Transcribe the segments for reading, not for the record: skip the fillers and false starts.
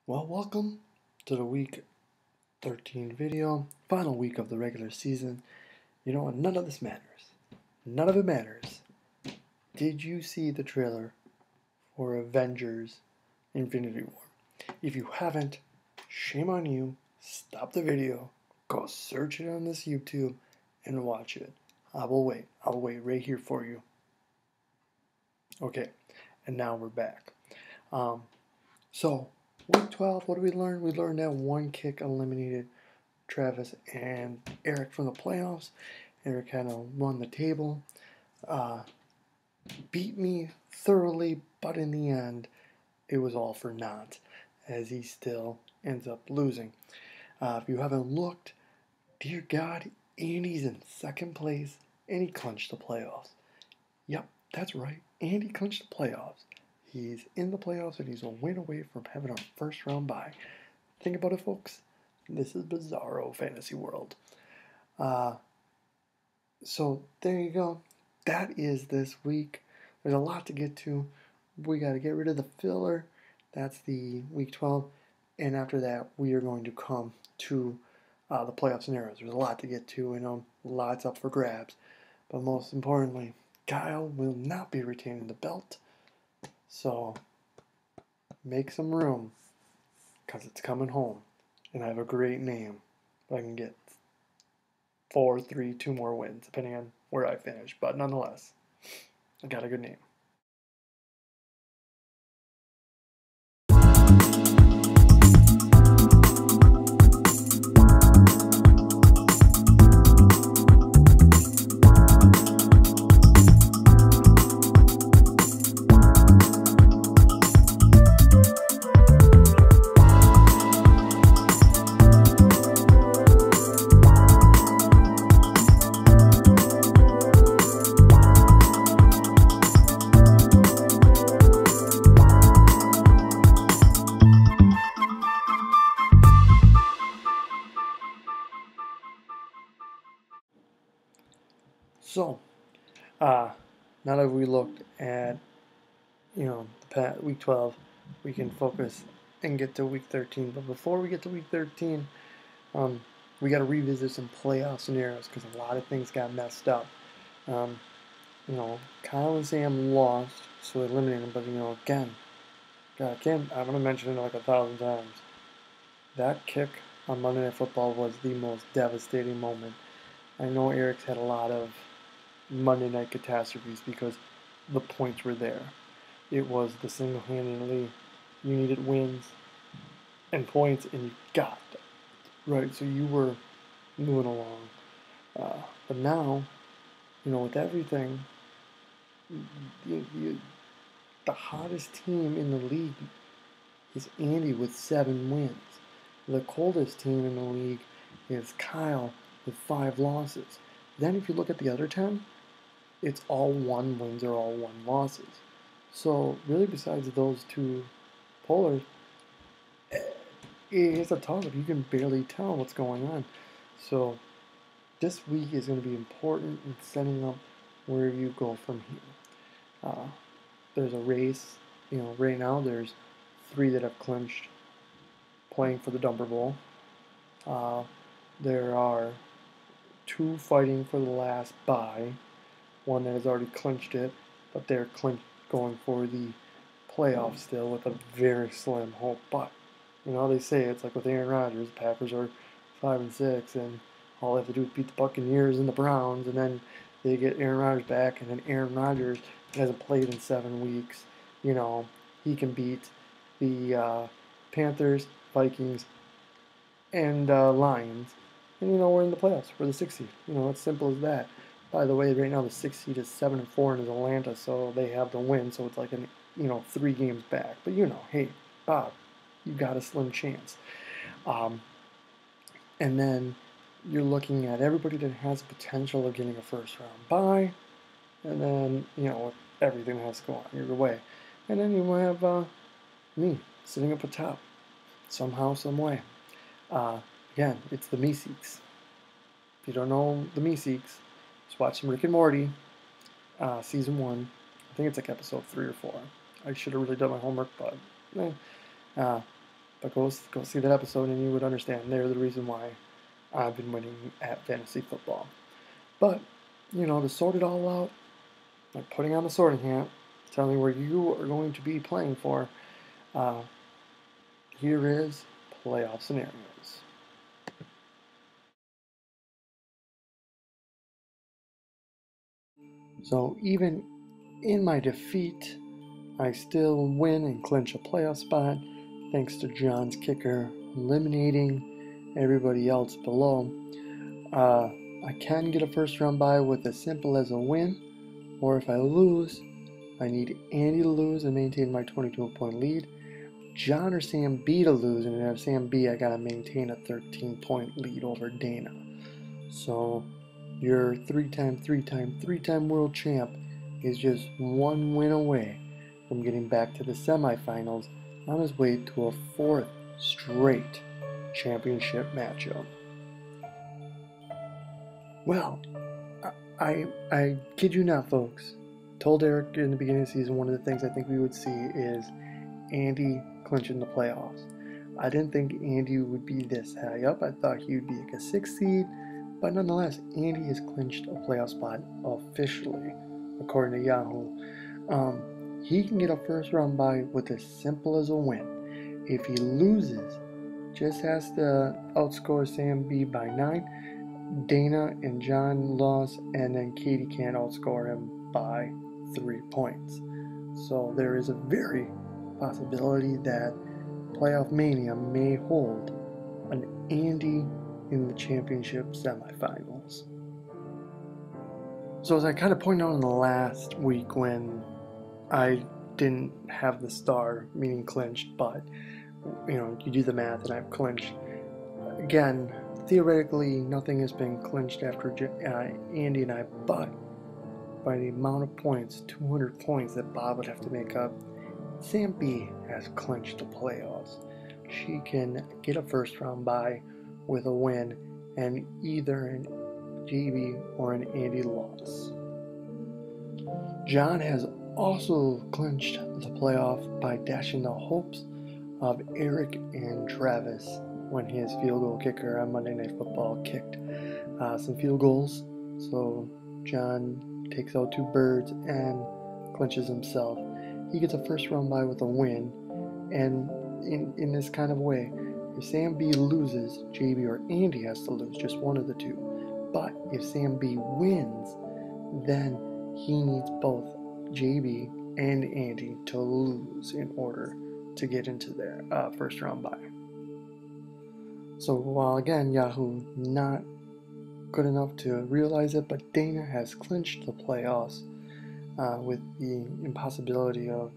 Well, welcome to the week 13 video, final week of the regular season. You know what? None of this matters. None of it matters. Did you see the trailer for Avengers Infinity War? If you haven't, shame on you. Stop the video, go search it on this YouTube, and watch it. I will wait. I'll wait right here for you. Okay, and now we're back. So, week 12, what did we learn? We learned that one kick eliminated Travis and Eric from the playoffs. Eric kind of won the table, beat me thoroughly, but in the end, it was all for naught, as he still ends up losing. If you haven't looked, dear God, Andy's in second place, and he clinched the playoffs. Yep, that's right, Andy clinched the playoffs. He's in the playoffs, and he's a win away from having our first round bye. Think about it, folks. This is bizarro fantasy world. So there you go. That is this week. There's a lot to get to. We got to get rid of the filler. That's the week 12. And after that, we are going to come to the playoff scenarios. There's a lot to get to. Lots up for grabs. But most importantly, Kyle will not be retaining the belt. So make some room, because it's coming home. And I have a great name. I can get 4, 3, 2 more wins, depending on where I finish. But nonetheless, I got a good name. So, now that we looked at, the week 12, we can focus and get to week 13. But before we get to week 13, we got to revisit some playoff scenarios because a lot of things got messed up. Kyle and Sam lost, so they eliminated them. But, again, I'm going to mention it like 1,000 times. That kick on Monday Night Football was the most devastating moment. I know Eric's had a lot of Monday night catastrophes because the points were there. It was the single-handedly, you needed wins and points, and you got them, right? So you were moving along. But now, with everything, the hottest team in the league is Andy with 7 wins. The coldest team in the league is Kyle with 5 losses. Then if you look at the other 10, it's all 1 wins or all 1 losses. So really, besides those 2 polars, it's a toss-up. You can barely tell what's going on. So this week is going to be important in setting up where you go from here. There's a race. Right now there's 3 that have clinched playing for the Dumper Bowl. There are 2 fighting for the last bye. One that has already clinched it, but they're going for the playoffs still with a very slim hope. But they say it's like with Aaron Rodgers, the Packers are 5-6, and all they have to do is beat the Buccaneers and the Browns, and then they get Aaron Rodgers back, and then Aaron Rodgers hasn't played in 7 weeks. He can beat the Panthers, Vikings, and Lions, and we're in the playoffs. We're the 6th seed. It's simple as that. By the way, right now the 6th seed is 7-4 and is Atlanta, so they have the win. So it's like 3 games back. But hey, Bob, you got a slim chance. And then you're looking at everybody that has potential of getting a first round bye, and then everything that has to go on your way. And then you have me sitting up atop, somehow, some way. Again, it's the Meeseeks. If you don't know the Meeseeks, just watch some Rick and Morty, season 1. I think it's like episode 3 or 4. I should have really done my homework, but But go see that episode and you would understand. They're the reason why I've been winning at fantasy football. But, to sort it all out, like putting on the sorting hat, telling where you are going to be playing for, here is playoff scenarios. So even in my defeat, I still win and clinch a playoff spot thanks to John's kicker eliminating everybody else below. I can get a first round bye with as simple as a win, or if I lose, I need Andy to lose and maintain my 22-point lead, John or Sam B to lose, and if Sam B, I gotta maintain a 13-point lead over Dana. So your three-time world champ is just one win away from getting back to the semifinals on his way to a fourth straight championship matchup. Well, I kid you not, folks. Told Eric in the beginning of the season, one of the things I think we would see is Andy clinching the playoffs. I didn't think Andy would be this high up. I thought he would be like a 6th seed, but nonetheless, Andy has clinched a playoff spot officially, according to Yahoo. He can get a first round bye with as simple as a win. If he loses, just has to outscore Sam B by 9. Dana and John lost, and then Katie can't outscore him by 3 points. So there is a very possibility that Playoff Mania may hold an Andy in the championship semifinals. So as I kind of pointed out in the last week when I didn't have the star, meaning clinched, but you do the math and I've clinched. Again, theoretically, nothing has been clinched after Andy and I, but by the amount of points, 200 points that Bob would have to make up, Sam B has clinched the playoffs. She can get a first round bye with a win and either an JB or an Andy loss. John has also clinched the playoff by dashing the hopes of Eric and Travis when his field goal kicker on Monday Night Football kicked some field goals. So John takes out 2 birds and clinches himself. He gets a first round bye with a win, and in this kind of way, if Sam B loses, JB or Andy has to lose, just one of the two. But if Sam B wins, then he needs both JB and Andy to lose in order to get into their first round bye. So while again Yahoo not good enough to realize it, but Dana has clinched the playoffs with the impossibility of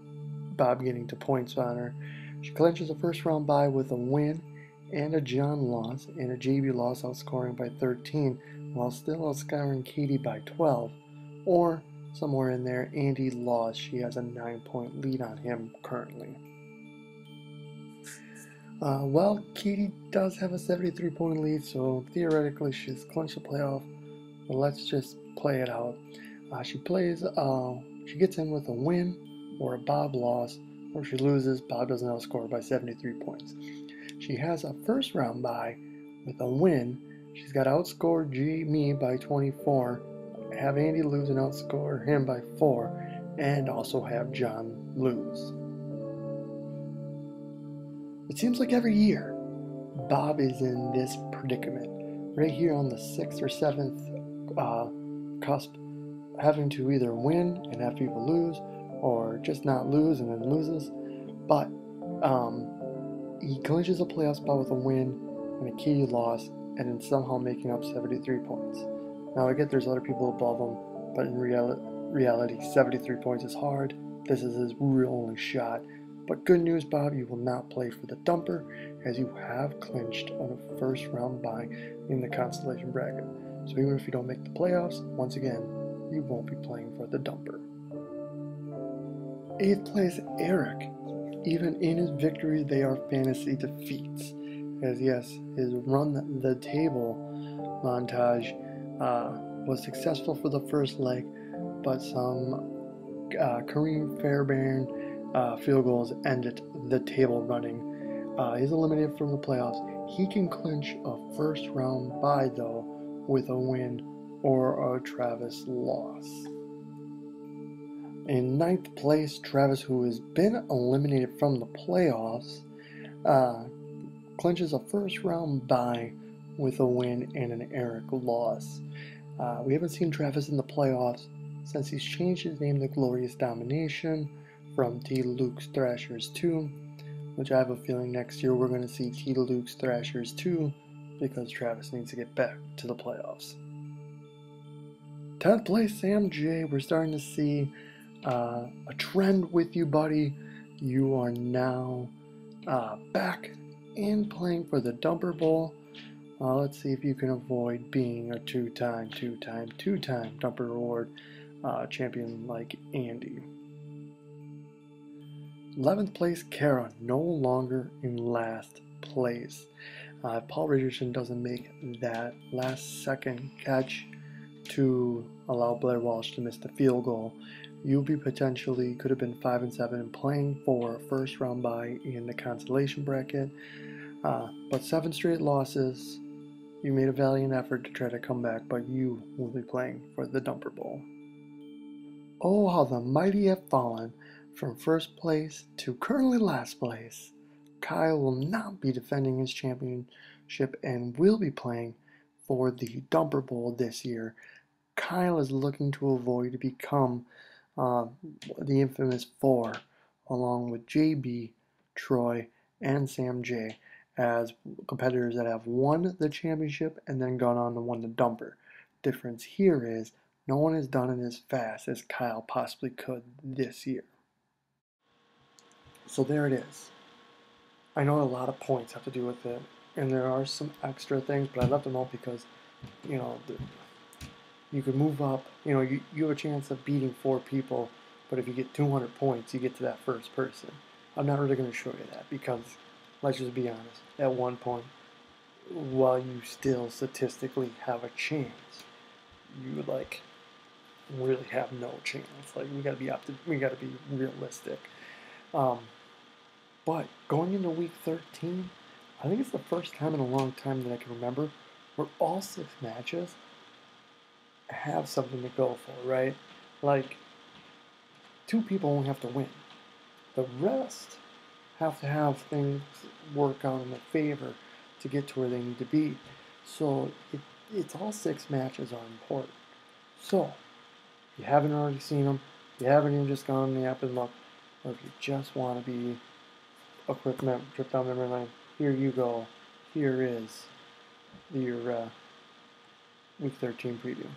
Bob getting to points on her. She clinches a first round bye with a win and a John loss and a JB loss, outscoring by 13 while still outscoring Katie by 12, or somewhere in there Andy lost. She has a 9-point lead on him currently. Well, Katie does have a 73-point lead, so theoretically she's clinched the playoff. But let's just play it out. She gets in with a win or a Bob loss, or she loses, Bob doesn't outscore by 73 points. She has a first round bye with a win. She's got to outscore me by 24, have Andy lose and outscore him by 4, and also have John lose. It seems like every year, Bob is in this predicament, right here on the 6th or 7th cusp, having to either win and have people lose, or just not lose and then loses. But he clinches a playoff spot with a win and a Katie loss, and then somehow making up 73 points. Now I get there's other people above him, but in reality 73 points is hard. This is his real only shot. But good news, Bob, you will not play for the dumper, as you have clinched on a first round bye in the constellation bracket. So even if you don't make the playoffs, once again, you won't be playing for the dumper. 8th place, Eric. Even in his victory, they are fantasy defeats. As yes, his run the table montage was successful for the first leg, but some Kareem Fairbairn field goals ended the table running. He's eliminated from the playoffs. He can clinch a first round bye though with a win or a Travis loss. In ninth place, Travis, who has been eliminated from the playoffs, clinches a first round bye with a win and an Eric loss. We haven't seen Travis in the playoffs since he's changed his name to Glorious Domination from T. Luke's Thrashers 2, which I have a feeling next year we're going to see T. Luke's Thrashers 2 because Travis needs to get back to the playoffs. 10th place, Sam J. We're starting to see a trend with you, buddy. You are now back and playing for the Dumper Bowl. Let's see if you can avoid being a two-time Dumper Award champion like Andy. 11th place, Kara, no longer in last place. Paul Richardson doesn't make that last second catch to allow Blair Walsh to miss the field goal. Yubi potentially could have been 5-7 and playing for a first round bye in the consolation bracket. But 7 straight losses. You made a valiant effort to try to come back, but you will be playing for the Dumper Bowl. Oh, how the mighty have fallen from first place to currently last place. Kyle will not be defending his championship and will be playing for the Dumper Bowl this year. Kyle is looking to avoid to become the infamous 4, along with JB, Troy, and Sam J, as competitors that have won the championship and then gone on to win the Dumper. Difference here is no one has done it as fast as Kyle possibly could this year. So there it is. I know a lot of points have to do with it, and there are some extra things, but I left them out because, you know, you could move up. You know, you have a chance of beating 4 people, but if you get 200 points, you get to that first person. I'm not really going to show you that because, let's just be honest, at one point, while you still statistically have a chance, you like really have no chance. Like we gotta be realistic. But going into week 13, I think it's the first time in a long time that I can remember where all 6 matches have something to go for, right? Like 2 people won't have to win. The rest have to have things work out in their favor to get to where they need to be. So it's all 6 matches are important. So if you haven't already seen them, if you haven't even just gone on the app and looked, or if you just want to be a quick trip down memory lane, here you go. Here is your week 13 preview.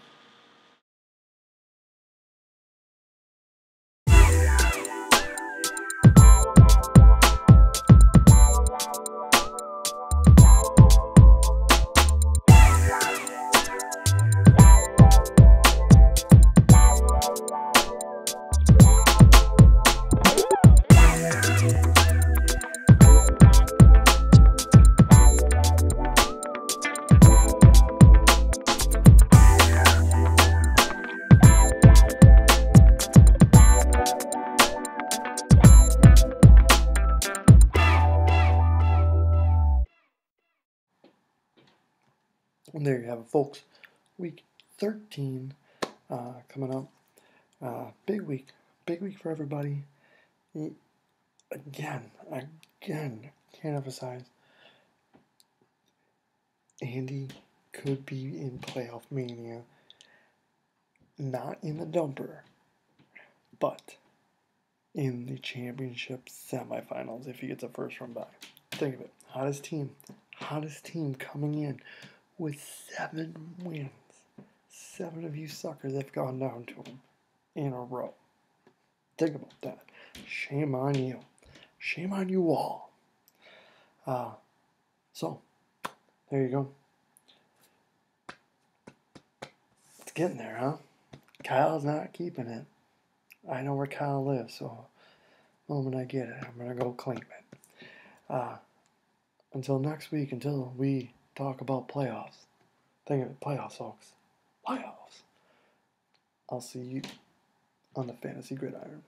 And there you have it, folks. Week 13 coming up. Big week for everybody. Again, can't emphasize. Andy could be in playoff mania, not in the Dumper, but in the championship semifinals if he gets a first round bye. Think of it, hottest team coming in with 7 wins. 7 of you suckers have gone down to him in a row. Think about that. Shame on you. Shame on you all. So, there you go. It's getting there, huh? Kyle's not keeping it. I know where Kyle lives, so the moment I get it, I'm going to go claim it. Until next week, until we talk about playoffs. Think of it, playoffs, folks. Playoffs. I'll see you on the Fantasy Gridiron.